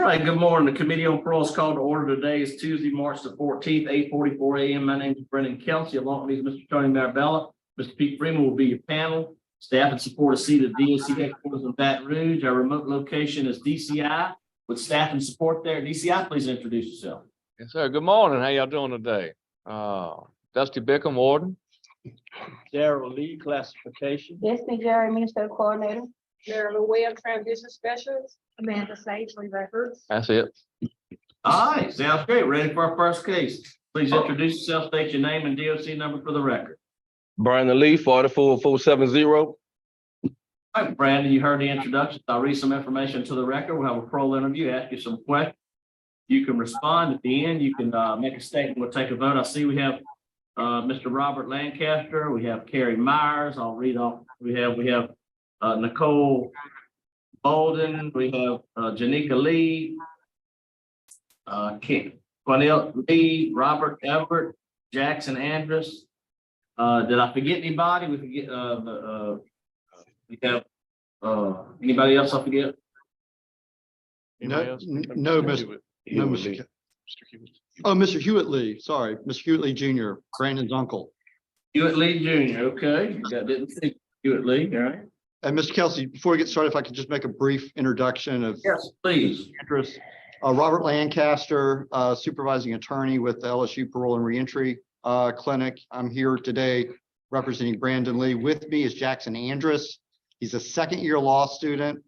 right, good morning. The Committee on Parole is called to order. Today is Tuesday, March the 14th, 8:44 a.m. My name is Brendan Kelsey. Along with me is Mr. Tony Marabella. Mr. Pete Freeman will be your panel. Staff and support is seated at DOC headquarters in Baton Rouge. Our remote location is DCI with staff and support there. DCI, please introduce yourself. Yes, sir. Good morning. How y'all doing today? Dusty Bickham, Warden. Daryl Lee, classification. Destiny Jerry, Minister Coordinator. Marilyn Webb, Transition Specialist. Amanda Sage, Records. That's it. All right, sounds great. Ready for our first case. Please introduce yourself, state your name and DOC number for the record. Brandon Lee, 44470. All right, Brandon, you heard the introduction. I'll read some information to the record. We'll have a parole interview, ask you some questions. You can respond at the end. You can make a statement. We'll take a vote. I see we have Mr. Robert Lancaster. We have Carrie Myers. I'll read off. We have Nicole Bolden. We have Janika Lee, Cornell Lee, Robert Everett, Jackson Andrus. Did I forget anybody? We forget. We have anybody else I forget? No, Mr. Oh, Mr. Hewitt Lee. Sorry, Mr. Hewitt Lee Jr., Brandon's uncle. Hewitt Lee Jr. Okay, I didn't see Hewitt Lee. All right. And Mr. Kelsey, before we get started, if I could just make a brief introduction of Yes, please. interest. Robert Lancaster, supervising attorney with the LSU Parole and Reentry Clinic. I'm here today representing Brandon Lee. With me is Jackson Andrus. He's a second-year law student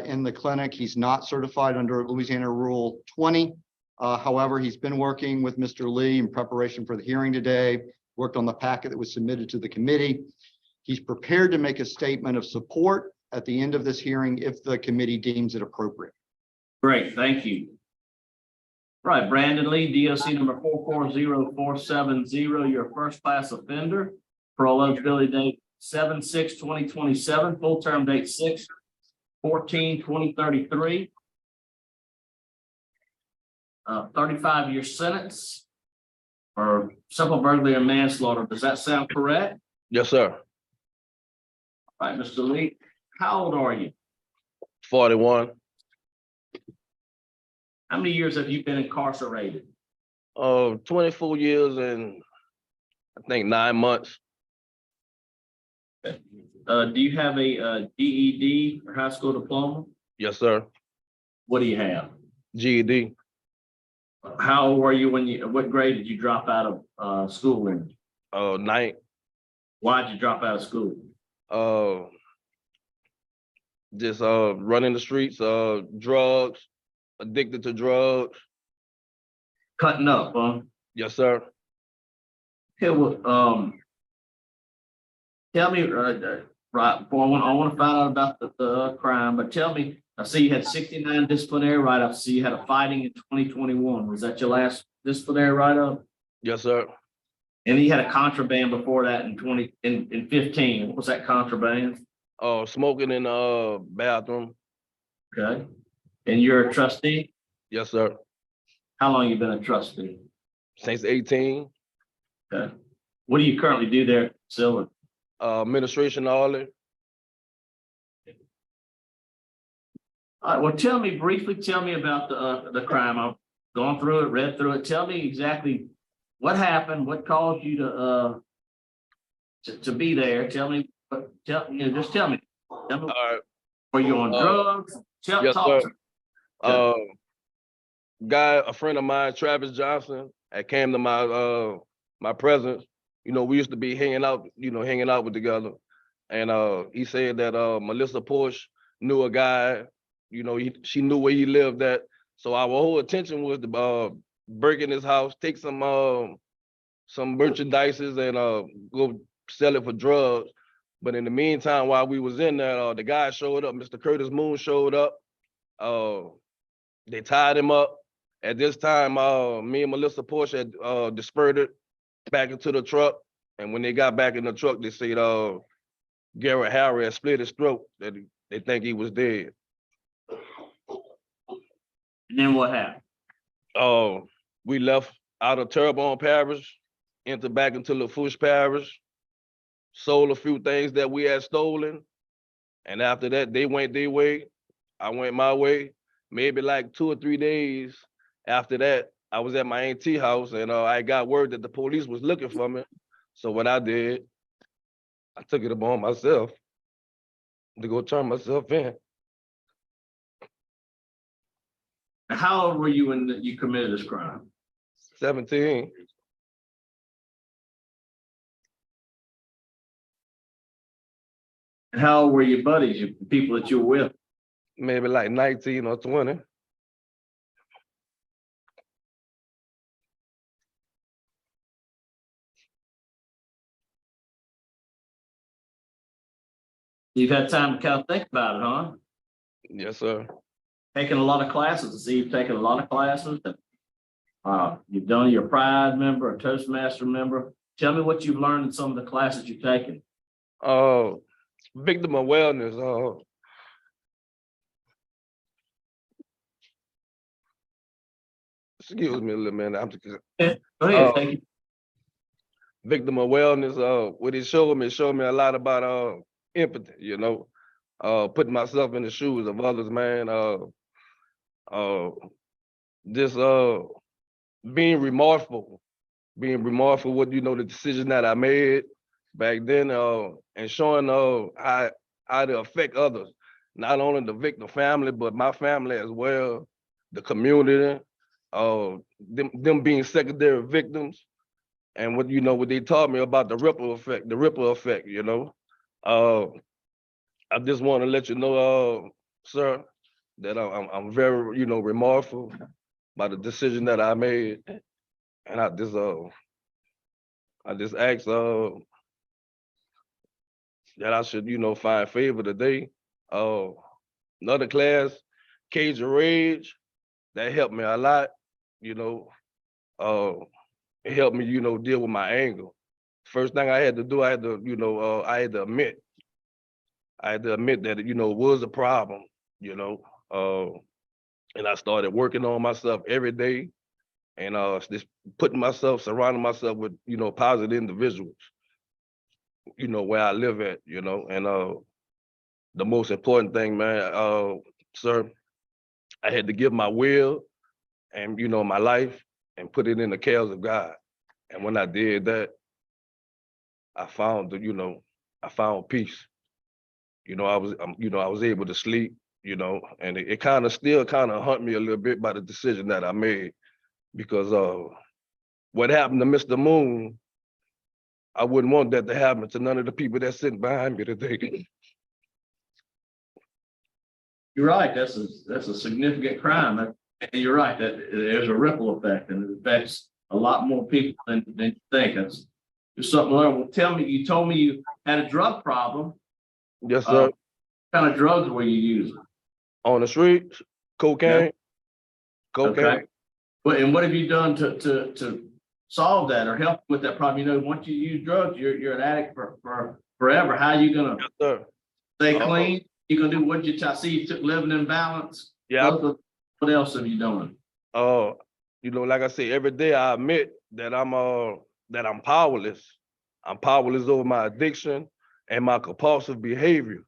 in the clinic. He's not certified under Louisiana Rule 20. However, he's been working with Mr. Lee in preparation for the hearing today, worked on the packet that was submitted to the committee. He's prepared to make a statement of support at the end of this hearing if the committee deems it appropriate. Great, thank you. All right, Brandon Lee, DOC number 440470, your first class offender. Parole eligibility date 7/6/2027, full term date 6/14/2033. 35-year sentence for simple burglary and manslaughter. Does that sound correct? Yes, sir. All right, Mr. Lee, how old are you? 41. How many years have you been incarcerated? 24 years and I think 9 months. Do you have a GED or high school diploma? Yes, sir. What do you have? GED. How old were you what grade did you drop out of school in? 9th. Why'd you drop out of school? Just running the streets, drugs, addicted to drugs. Cutting up, huh? Yes, sir. Okay, well, tell me, right, boy, I want to find out about the crime, but tell me, I see you had 69 disciplinary write-ups. I see you had a fighting in 2021. Was that your last disciplinary write-up? Yes, sir. And you had a contraband before that in 15. What was that contraband? Smoking in the bathroom. Okay. And you're a trustee? Yes, sir. How long you been a trustee? Since 18. Okay. What do you currently do there, Silver? Administration only. All right, well, tell me about the crime. I've gone through it, read through it. Tell me exactly what happened, what caused you to be there. Just tell me. All right. Were you on drugs? Yes, sir. A friend of mine, Travis Johnson, that came to my presence. You know, we used to be hanging out with together. And he said that Melissa Porsche knew a guy, you know, she knew where he lived at. So our whole attention was to break in his house, take some merchandises and go sell it for drugs. But in the meantime, while we was in there, the guy showed up, Mr. Curtis Moon showed up. They tied him up. At this time, me and Melissa Porsche had dispersed back into the truck. And when they got back in the truck, they said Garrett Harry had split his throat, that they think he was dead. And then what happened? We left out of Terrebonne Parish, back into Lafourche Parish, sold a few things that we had stolen. And after that, they went their way, I went my way. maybe like 2 or 3 days after that, I was at my auntie house and I got word that the police was looking for me. So what I did, I took it upon myself to go turn myself in. How old were you when you committed this crime? 17. And how old were your buddies, your people that you were with? Maybe like 19 or 20. You've had time to kind of think about it, huh? Yes, sir. Taking a lot of classes. I see you've taken a lot of classes. You've done your Pride member, a Toastmaster member. Tell me what you've learned in some of the classes you've taken. Victim awareness. Excuse me a little minute. Go ahead, thank you. Victim awareness. What it showed me a lot about empathy. You know, putting myself in the shoes of others, man. Just being remorseful with the decision that I made back then, and showing how to affect others, not only the victim family but my family as well, the community, them being secondary victims, and what they taught me about the ripple effect. I just want to let you know, sir, that I'm very remorseful by the decision that I made, and I just ask that I should find favor today. Another class, Cajun Rage, that helped me a lot. It helped me deal with my anger. First thing I had to do, I had to admit that it was a problem. And I started working on myself every day, and just surrounding myself with positive individuals, where I live at, and the most important thing, man, sir, I had to give my will and my life and put it in the cares of God. And when I did that, I found peace. I was able to sleep, and it still haunt me a little bit by the decision that I made, because what happened to Mr. Moon, I wouldn't want that to happen to none of the people that's sitting behind me today. You're right. That's a significant crime. And you're right that there's a ripple effect, and it affects a lot more people than you think. That's just something to learn. Well, you told me you had a drug problem. Yes, sir. What kind of drugs were you using? On the streets, cocaine. Yeah. Cocaine. Okay. And what have you done to solve that or help with that problem? Once you use drugs, you're an addict for forever. How are you gonna stay clean? You gonna do what I see you took living in balance? Yeah. What else have you done? Like I say, every day I admit that I'm powerless. I'm powerless over my addiction and my compulsive behavior.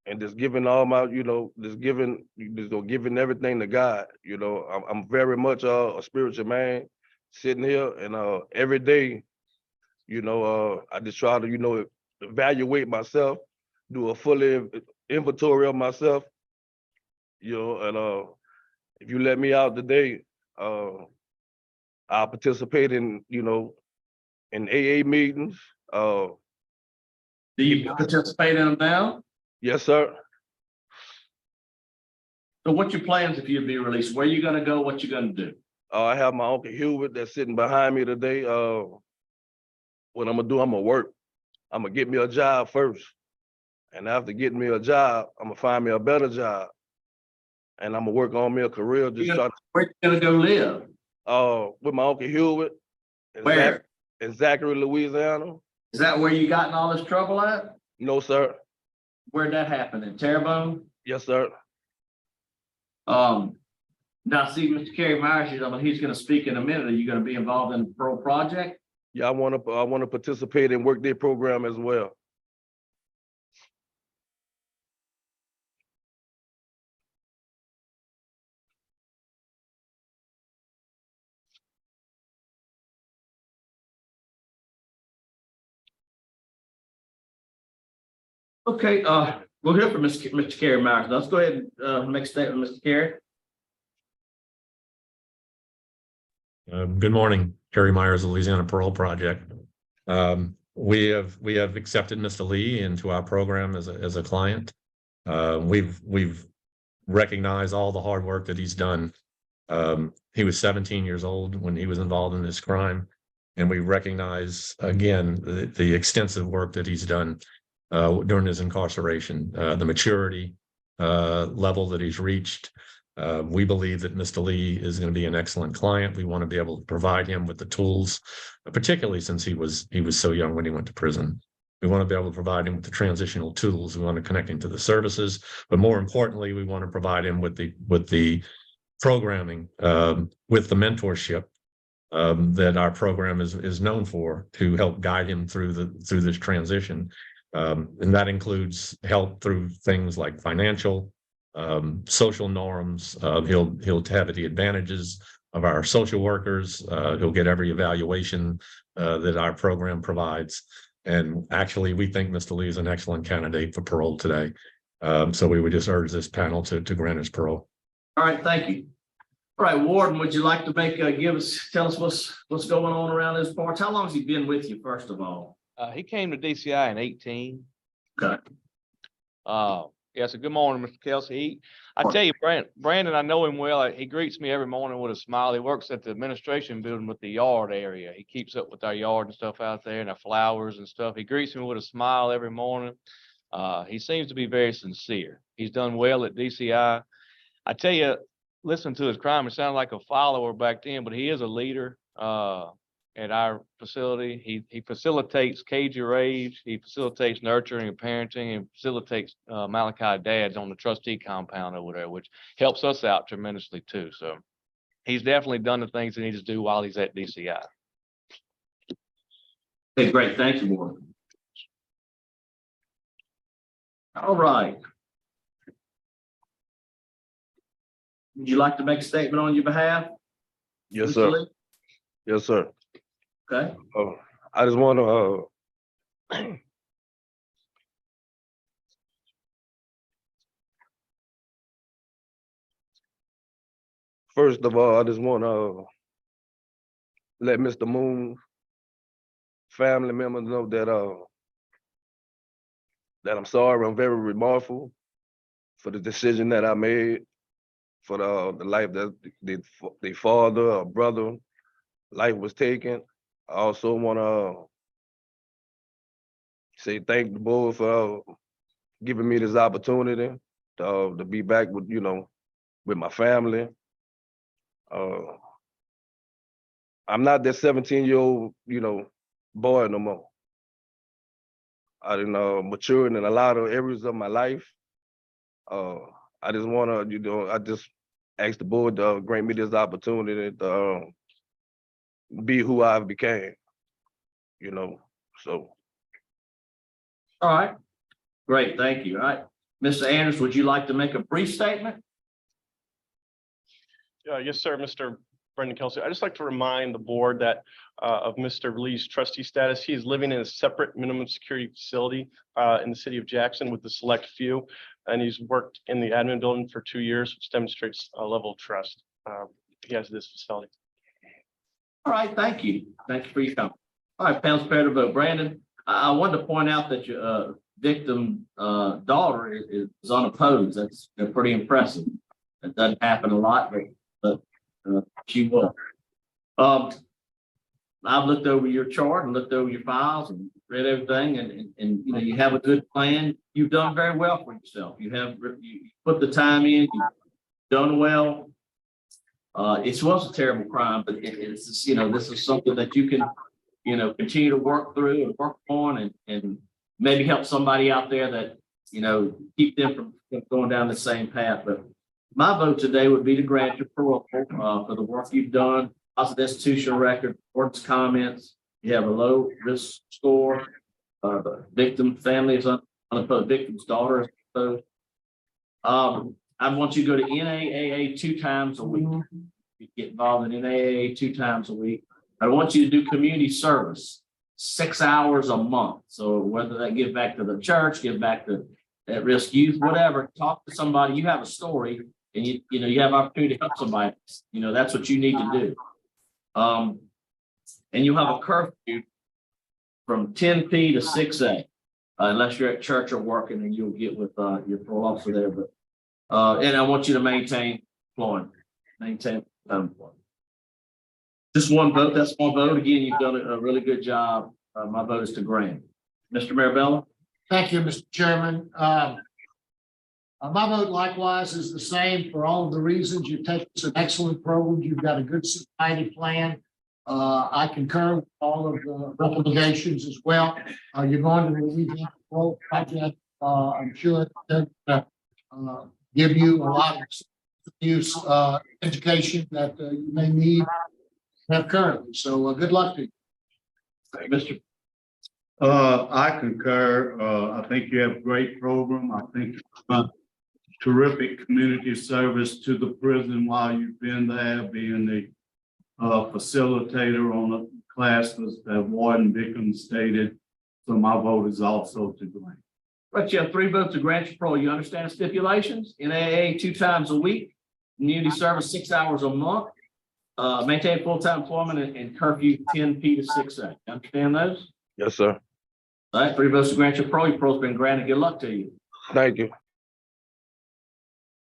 And just giving all my, giving everything to God. I'm very much a spiritual man sitting here, and every day, I just try to, evaluate myself, do a full inventory of myself, and if you let me out today, I'll participate in, in AA meetings. Do you participate in them now? Yes, sir. So what's your plans if you'd be released? Where you gonna go? What you gonna do? I have my Uncle Hubert that's sitting behind me today. What I'm gonna do, I'm gonna work. I'm gonna get me a job first. And after getting me a job, I'm gonna find me a better job. And I'm gonna work on me a career. Where you gonna go live? With my Uncle Hubert. Where? In Zachary, Louisiana. Is that where you got in all this trouble at? No, sir. Where'd that happen? In Terrebonne? Yes, sir. Now see, Mr. Kerry Myers, he's gonna speak in a minute. Are you gonna be involved in the Parole project? Yeah, I wanna participate in work day program as well. Okay, we'll hear from Mr. Carey Myers. Let's go ahead and make a statement, Mr. Carey. Good morning, Kerry Myers, Louisiana Parole Project. We have accepted Mr. Lee into our program as a client. We've recognized all the hard work that he's done. He was 17 years old when he was involved in this crime, and we recognize again the extensive work that he's done during his incarceration, the maturity level that he's reached. We believe that Mr. Lee is going to be an excellent client. We want to be able to provide him with the tools, particularly since he was so young when he went to prison. We want to be able to provide him with the transitional tools. We want to connect him to the services, but more importantly, we want to provide him with the programming, with the mentorship that our program is known for, to help guide him through this transition. And that includes help through things like financial, social norms. He'll have the advantages of our social workers. He'll get every evaluation that our program provides. And actually, we think Mr. Lee is an excellent candidate for parole today. So we would just urge this panel to grant his parole. All right, thank you. All right, Warden, would you like to tell us what's going on around those parts? How long has he been with you, first of all? He came to DCI in 18. Okay. Yeah, so good morning, Mr. Kelsey. I tell you, Brandon, I know him well. He greets me every morning with a smile. He works at the administration building with the yard area. He keeps up with our yard and stuff out there and our flowers and stuff. He greets me with a smile every morning. He seems to be very sincere. He's done well at DCI. I tell you, listen to his crime. It sounded like a follower back then, but he is a leader at our facility. He facilitates cage rage. He facilitates nurturing and parenting, and facilitates Malachi dads on the trustee compound over there, which helps us out tremendously too. So he's definitely done the things he needs to do while he's at DCI. Okay, great. Thank you, Warden. All right. Would you like to make a statement on your behalf? Yes, Mr. sir. Lee? Yes, sir. Okay. I just want to first of all, I just want to let Mr. Moon family members know that I'm sorry. I'm very remorseful for the decision that I made, for the life that the father or brother life was taken. I also want to say thank the board for giving me this opportunity to be back with with my family. I'm not that 17-year-old boy no more. I didn't mature in a lot of areas of my life. I just want to I just ask the board to grant me this opportunity to be who I became, so. All right. Great. Thank you. All right. Mr. Anders, would you like to make a brief statement? Yes, sir, Mr. Brendan Kelsey. I'd just like to remind the board that of Mr. Lee's trustee status. He is living in a separate minimum security facility in the city of Jackson with the select few, and he's worked in the admin building for 2 years, which demonstrates a level of trust he has this facility. All right. Thank you. Thank you for your comment. All right. Panel's prepared to vote. Brandon, I wanted to point out that your victim daughter is unopposed. That's pretty impressive. That doesn't happen a lot, but she will. I've looked over your chart and looked over your files and read everything, and you have a good plan. You've done very well for yourself. You put the time in. You've done well. It was a terrible crime, but it's just, this is something that you can continue to work through and work on, and maybe help somebody out there that keep them from going down the same path. But my vote today would be to grant your parole for the work you've done, positive institutional record, board's comments. You have a low risk score. The victim family is unopposed. Victim's daughter is unopposed. I want you to go to NAAA 2 times a week. You get involved in NAAA 2 times a week. I want you to do community service 6 hours a month. So whether that give back to the church, give back to at-risk youth, whatever, talk to somebody, you have a story and you have opportunity to help somebody, that's what you need to do. And you have a curfew from 10 p to 6 a, unless you're at church or working, and you'll get with your parole officer there. But and I want you to maintain employment. Just one vote. That's one vote. Again, you've done a really good job. My vote is to grant. Mr. Marabella? Thank you, Mr. Chairman. My vote likewise is the same for all of the reasons. You've taken some excellent programs. You've got a good society plan. I concur with all of the recommendations as well. You're going to the Louisiana Parole Project. I'm sure that give you a lot of use education that you may need to have currently. So good luck to you. Mr. I concur. I think you have a great program. I think terrific community service to the prison while you've been there, being the facilitator on the classes that Warden Bickham stated. So my vote is also to grant. But you have 3 votes to grant your parole. You understand the stipulations? NAA 2 times a week, community service 6 hours a month, maintain full-time employment, and curfew 10 p to 6 a. You understand those? Yes, sir. All right, 3 votes to grant your parole. Your parole's been granted. Good luck to you. Thank you.